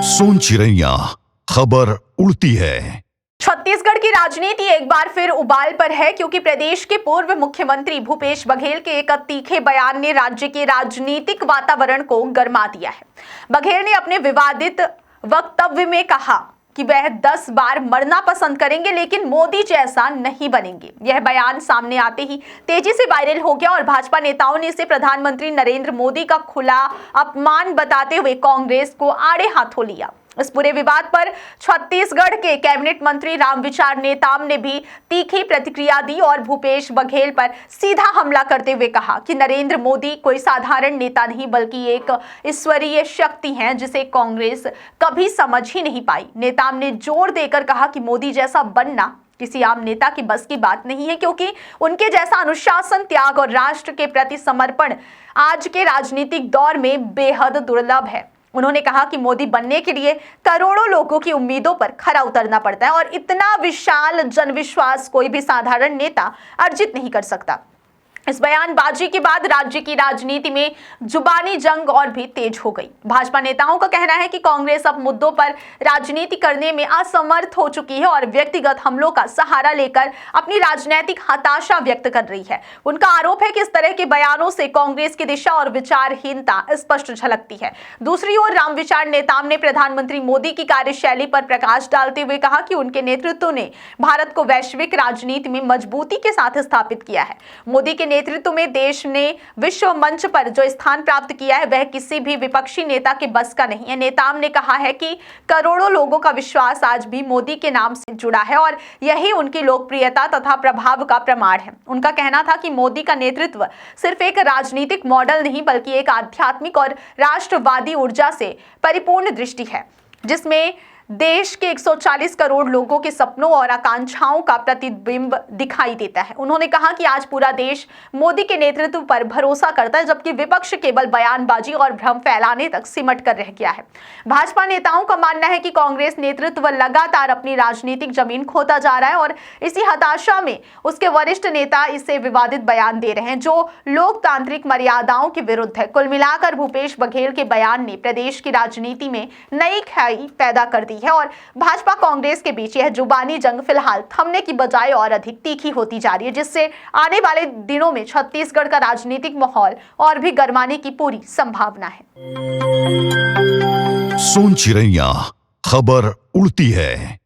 सोन चिड़ैया खबर उड़ती है। छत्तीसगढ़ की राजनीति एक बार फिर उबाल पर है, क्योंकि प्रदेश के पूर्व मुख्यमंत्री भूपेश बघेल के एक तीखे बयान ने राज्य के राजनीतिक वातावरण को गरमा दिया है। बघेल ने अपने विवादित वक्तव्य में कहा कि वह 10 बार मरना पसंद करेंगे लेकिन मोदी जैसा नहीं बनेंगे। यह बयान सामने आते ही तेजी से वायरल हो गया और भाजपा नेताओं ने इसे प्रधानमंत्री नरेंद्र मोदी का खुला अपमान बताते हुए कांग्रेस को आड़े हाथों लिया। इस पूरे विवाद पर छत्तीसगढ़ के कैबिनेट मंत्री रामविचार नेताम ने भी तीखी प्रतिक्रिया दी और भूपेश बघेल पर सीधा हमला करते हुए कहा कि नरेंद्र मोदी कोई साधारण नेता नहीं बल्कि एक ईश्वरीय शक्ति है जिसे कांग्रेस कभी समझ ही नहीं पाई। नेताम ने जोर देकर कहा कि मोदी जैसा बनना किसी आम नेता की बस की बात नहीं है, क्योंकि उनके जैसा अनुशासन, त्याग और राष्ट्र के प्रति समर्पण आज के राजनीतिक दौर में बेहद दुर्लभ है। उन्होंने कहा कि मोदी बनने के लिए करोड़ों लोगों की उम्मीदों पर खरा उतरना पड़ता है और इतना विशाल जनविश्वास कोई भी साधारण नेता अर्जित नहीं कर सकता। इस बयानबाजी के बाद राज्य की राजनीति में जुबानी जंग और भी तेज हो गई। भाजपा नेताओं का कहना है कि कांग्रेस अब मुद्दों पर राजनीति करने में असमर्थ हो चुकी है और व्यक्तिगत हमलों का सहारा लेकर अपनी राजनीतिक हताशा व्यक्त कर रही है। उनका आरोप है कि इस तरह के बयानों से कांग्रेस की दिशा और विचारहीनता स्पष्ट झलकती है। दूसरी ओर रामविचार नेताम ने प्रधानमंत्री मोदी की कार्यशैली पर प्रकाश डालते हुए कहा कि उनके नेतृत्व ने भारत को वैश्विक राजनीति में मजबूती के साथ स्थापित किया है। मोदी के नेतृत्व में देश ने विश्व मंच पर जो स्थान प्राप्त किया है वह किसी भी विपक्षी नेता के बस का नहीं है। नेताम ने कहा है कि करोड़ों लोगों का विश्वास आज भी मोदी के नाम से जुड़ा है और यही उनकी लोकप्रियता तथा प्रभाव का प्रमाण है। उनका कहना था कि मोदी का नेतृत्व सिर्फ एक राजनीतिक मॉडल नहीं बल्कि एक आध्यात्मिक और राष्ट्रवादी ऊर्जा से परिपूर्ण दृष्टि है, जिसमें देश के 140 करोड़ लोगों के सपनों और आकांक्षाओं का प्रतिबिंब दिखाई देता है। उन्होंने कहा कि आज पूरा देश मोदी के नेतृत्व पर भरोसा करता है, जबकि विपक्ष केवल बयानबाजी और भ्रम फैलाने तक सिमट कर रह गया है। भाजपा नेताओं का मानना है कि कांग्रेस नेतृत्व लगातार अपनी राजनीतिक जमीन खोता जा रहा है और इसी हताशा में उसके वरिष्ठ नेता इसे विवादित बयान दे रहे हैं जो लोकतांत्रिक मर्यादाओं के विरुद्ध है। कुल मिलाकर भूपेश बघेल के बयान ने प्रदेश की राजनीति में नई खाई पैदा कर दी है और भाजपा कांग्रेस के बीच यह जुबानी जंग फिलहाल थमने की बजाय और अधिक तीखी होती जा रही है, जिससे आने वाले दिनों में छत्तीसगढ़ का राजनीतिक माहौल और भी गरमाने की पूरी संभावना है। सोन चिड़ैया खबर उड़ती है।